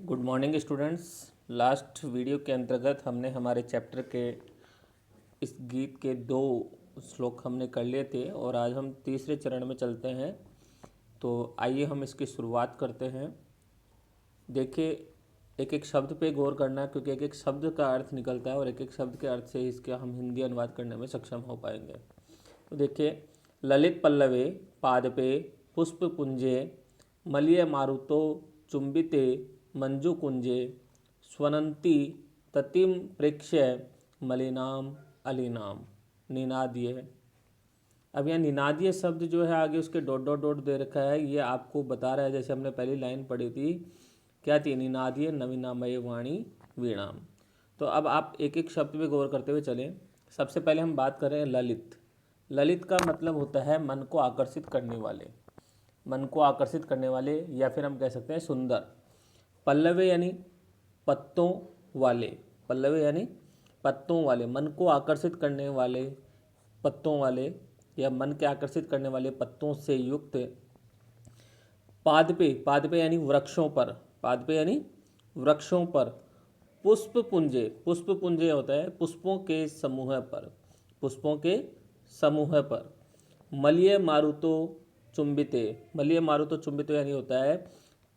Good morning students. Last video के अंतर्गत हमने हमारे चैप्टर के इस गीत के 2 श्लोक हमने कर लिए थे और आज हम तीसरे चरण में चलते हैं। तो आइए हम इसकी शुरुआत करते हैं। देखिए, एक एक शब्द पे गौर करना है क्योंकि एक एक शब्द का अर्थ निकलता है और एक एक शब्द के अर्थ से ही इसका हम हिंदी अनुवाद करने में सक्षम हो पाएंगे। तो देखिए, ललित पल्लवे पादपे पुष्पपुंजे मलय मारुतो चुंबिते मंजुकुंजे स्वनंती ततिम प्रेक्ष्य मलिनाम अलीनाम। निनादीय। अब यहाँ निनादीय शब्द जो है आगे उसके डॉट डॉट डॉट दे रखा है, ये आपको बता रहा है जैसे हमने पहली लाइन पढ़ी थी, क्या थी? निनादीय नवीनामय वाणी वीणाम। तो अब आप एक एक शब्द पे गौर करते हुए चलें। सबसे पहले हम बात कर रहे हैं ललित। ललित का मतलब होता है मन को आकर्षित करने वाले, मन को आकर्षित करने वाले, या फिर हम कह सकते हैं सुंदर। पल्लवे यानी पत्तों वाले, पल्लवे यानी पत्तों वाले, मन को आकर्षित करने वाले पत्तों वाले या मन के आकर्षित करने वाले पत्तों से युक्त। पादपे, पादपे यानी वृक्षों पर, पादपे यानी वृक्षों पर। पुष्प पुंजे, पुष्प पुंजे होता है पुष्पों के समूह पर, पुष्पों के समूह पर। मलय मारुतो चुंबिते, मलय मारुतो चुंबिते यानी होता है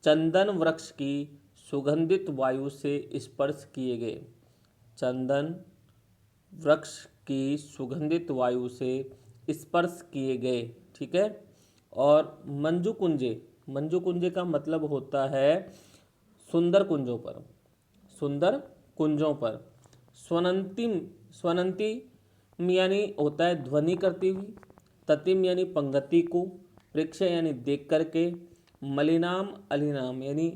चंदन वृक्ष की सुगंधित वायु से स्पर्श किए गए, चंदन वृक्ष की सुगंधित वायु से स्पर्श किए गए। ठीक है। और मंजुकुंजे, मंजुकुंजे का मतलब होता है सुंदर कुंजों पर, सुंदर कुंजों पर। स्वनंतिम, स्वनंती यानी होता है ध्वनि करती हुई, ततिम यानी पंक्ति को, प्रेक्ष्य यानी देख करके, मलिनाम अलिनाम यानी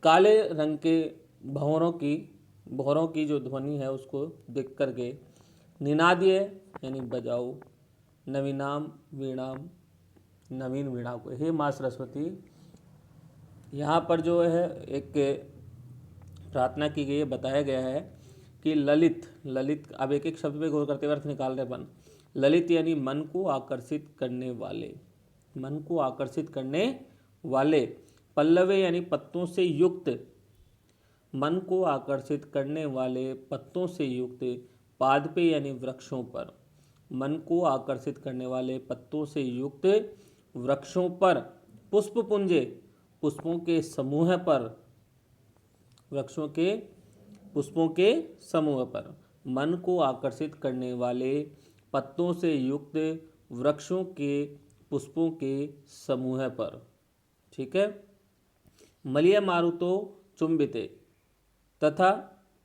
काले रंग के भंवरों की जो ध्वनि है उसको देख करके। निनादीय यानी बजाओ, नवीनाम वीणाम, नवीन वीणा को। हे माँ सरस्वती, यहाँ पर जो है एक प्रार्थना की गई है, बताया गया है कि ललित, ललित, अब एक एक शब्द पे गौर करते हुए अर्थ निकाल रहे अपन। ललित यानी मन को आकर्षित करने वाले, मन को आकर्षित करने वाले। पल्लवे यानी पत्तों से युक्त, मन को आकर्षित करने वाले पत्तों से युक्त। पादपे यानी वृक्षों पर, मन को आकर्षित करने वाले पत्तों से युक्त वृक्षों पर। पुष्पपुंजे, पुष्पों के समूह पर, वृक्षों के पुष्पों के समूह पर। मन को आकर्षित करने वाले पत्तों से युक्त वृक्षों के पुष्पों के समूह पर। ठीक है। मलय मारुतो चुंबिते, तथा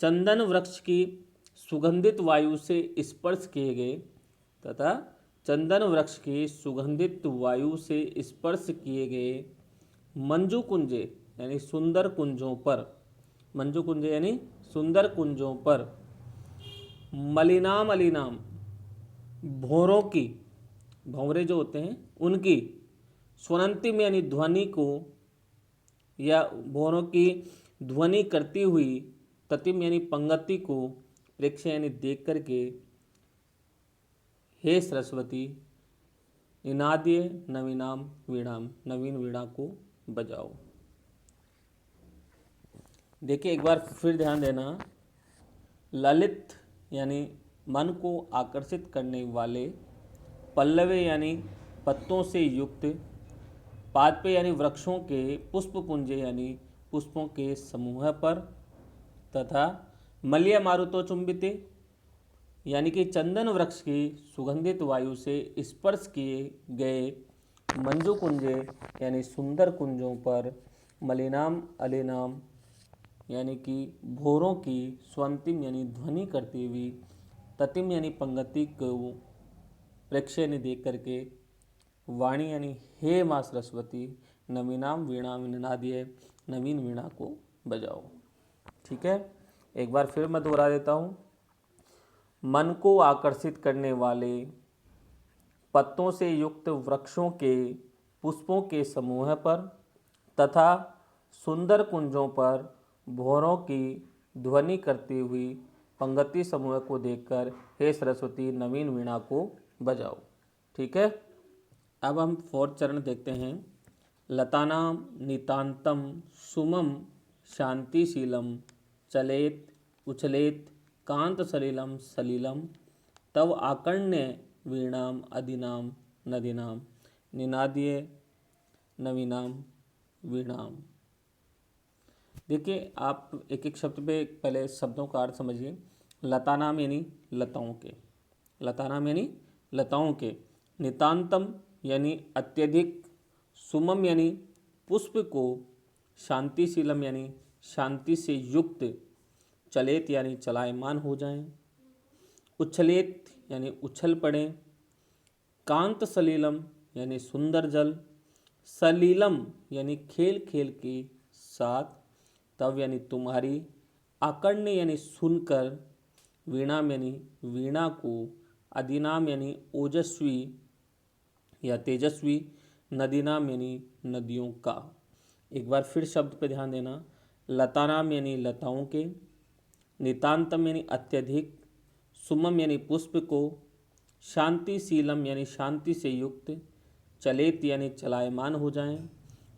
चंदन वृक्ष की सुगंधित वायु से स्पर्श किए गए, तथा चंदन वृक्ष की सुगंधित वायु से स्पर्श किए गए मंजू कुंजे यानी सुंदर कुंजों पर, मंजू कुंजे यानी सुंदर कुंजों पर। मलिनाम अलिनाम, भौरों की, भौरे जो होते हैं उनकी। स्वनंतिम यानी ध्वनि को या भौरों की ध्वनि करती हुई। ततिम यानी पंक्ति को, प्रेक्ष्य यानी देख करके। हे सरस्वती, निनादीय नवीनाम वीणाम, नवीन वीणा को बजाओ। देखिए, एक बार फिर ध्यान देना। ललित यानी मन को आकर्षित करने वाले, पल्लवे यानी पत्तों से युक्त, पादपे यानी वृक्षों के, पुष्पपुंजे यानी पुष्पों के समूह पर, तथा मलय मारुतो चुंबिते यानी कि चंदन वृक्ष की सुगंधित वायु से स्पर्श किए गए मंजू कुंजे यानी सुंदर कुंजों पर। मलिनाम अलिनाम यानी कि भौरों की, स्वंतिम यानी ध्वनि करती हुई, ततिम यानी पंक्ति को, प्रेक्ष्य यानी देख करके, वाणी यानी हे माँ सरस्वती, नवीनाम वीणाम निनादीय, नवीन वीणा को बजाओ। ठीक है। एक बार फिर मैं दोहरा देता हूँ। मन को आकर्षित करने वाले पत्तों से युक्त वृक्षों के पुष्पों के समूह पर, तथा सुंदर कुंजों पर भौरों की ध्वनि करती हुई पंक्ति समूह को देखकर हे सरस्वती, नवीन वीणा को बजाओ। ठीक है। अब हम 4th चरण देखते हैं। लतानां नितांतं सुमं शांतिशीलम चलेत उछलेत कांत सलिलम सलिलम तव आकर्ण्य वीणाम अदिनाम नदीनाम निनाद्य नवीनाम वीणाम। देखिए आप एक एक शब्द पे पहले शब्दों का अर्थ समझिए। लता नाम यानी लताओं के, लता नाम यानी लताओं के, नितांतम यानी अत्यधिक, सुमम यानी पुष्प को, शांतिशीलम यानी शांति से युक्त, चलेत यानी चलायमान हो जाएं, उछलेत यानी उछल पड़े, कांत सलीलम यानी सुंदर जल, सलीलम यानी खेल खेल के साथ, तव यानी तुम्हारी, आकर्ण्य यानी सुनकर, वीणाम यानी वीणा को, अधिनाम यानी ओजस्वी या तेजस्वी, नदीनाम यानी नदियों का। एक बार फिर शब्द पे ध्यान देना। लतानाम यानी लताओं के, नितांतम यानी अत्यधिक, सुमम यानी पुष्प को, शांतिशीलम यानी शांति से युक्त, चलेत यानी चलायमान हो जाएं,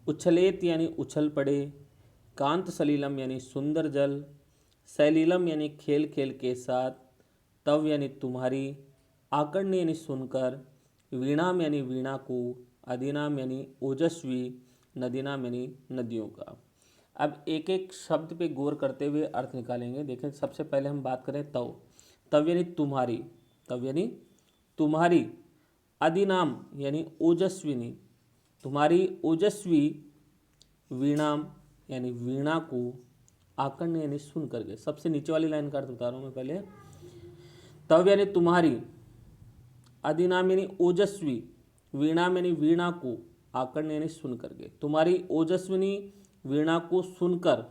उछलेत यानी उछल पड़े, कांत सलीलम यानी सुंदर जल, सलीलम यानी खेल खेल के साथ, तव यानी तुम्हारी, आकर्ण्य यानी सुनकर, वीणाम यानी वीणा को, अधिनाम यानी ओजस्वी, नदीनाम यानी नदियों का। अब एक एक शब्द पे गौर करते हुए अर्थ निकालेंगे। देखें सबसे पहले हम बात करें तव, तव यानी तुम्हारी, तव यानी तुम्हारी, अधिनाम यानी ओजस्विनी, तुम्हारी ओजस्वी, वीणाम यानी वीणा को, आकर्ण्य यानी सुन करके। सबसे नीचे वाली लाइन का अर्थ बता रहा हूँ मैं पहले। तव यानी तुम्हारी, अधिनाम यानी ओजस्वी, वीणाम यानी वीणा को, आकर्ण्य यानी सुन करके। तुम्हारी ओजस्विनी वीणा को सुनकर,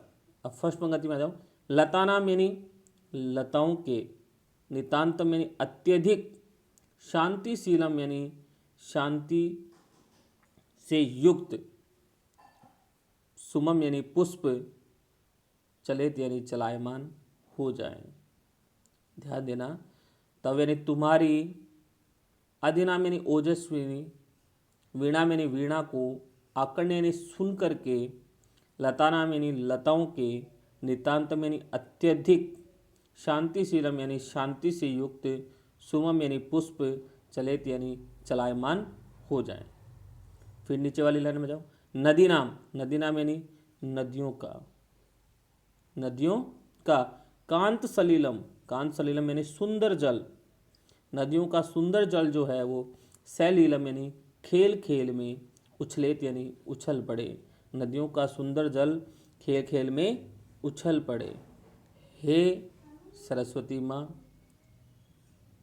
अब फर्स्ट पंक्ति में आ जाओ। लतानाम यानी लताओं के, नितांतम यानी अत्यधिक, शांतिशीलम यानी शांति से युक्त, सुमम यानी पुष्प, चलेत यानी चलायमान हो जाए। ध्यान देना। तव यानी तुम्हारी, अधिनाम यानी ओजस्विनी, वीणाम यानी वीणा को, आकर्ण्य यानी सुन करके, लतानाम यानी लताओं के, नितांतम यानी अत्यधिक, शांतिशीलम यानी शांति से युक्त, सुमम यानी पुष्प, चलेत यानी चलायमान हो जाए। फिर नीचे वाली लाइन में जाओ। नदीनाम, नदीनाम यानी नदियों का, नदियों का, कांत सलीलम, कांत सलीलम यानी सुंदर जल, नदियों का सुंदर जल जो है वो, सलीलम यानी खेल खेल में, उछलेत यानी उछल पड़े, नदियों का सुंदर जल खेल खेल में उछल पड़े। हे सरस्वती माँ,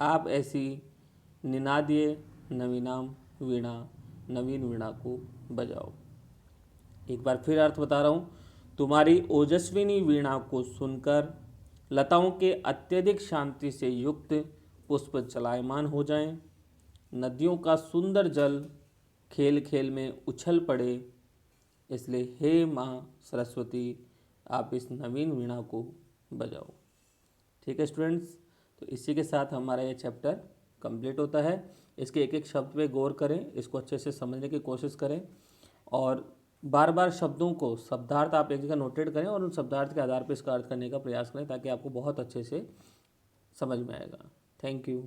आप ऐसी निनाद्य नवीनाम वीणा, नवीन वीणा को बजाओ। एक बार फिर अर्थ बता रहा हूँ। तुम्हारी ओजस्विनी वीणा को सुनकर लताओं के अत्यधिक शांति से युक्त पुष्प चलायमान हो जाएं, नदियों का सुंदर जल खेल खेल में उछल पड़े, इसलिए हे माँ सरस्वती आप इस नवीन वीणा को बजाओ। ठीक है स्टूडेंट्स, तो इसी के साथ हमारा ये चैप्टर कंप्लीट होता है। इसके एक एक शब्द पे गौर करें, इसको अच्छे से समझने की कोशिश करें और बार बार शब्दों को, शब्दार्थ आप एक जगह नोटेड करें और उन शब्दार्थ के आधार पर इसका अर्थ करने का प्रयास करें ताकि आपको बहुत अच्छे से समझ में आएगा। Thank you.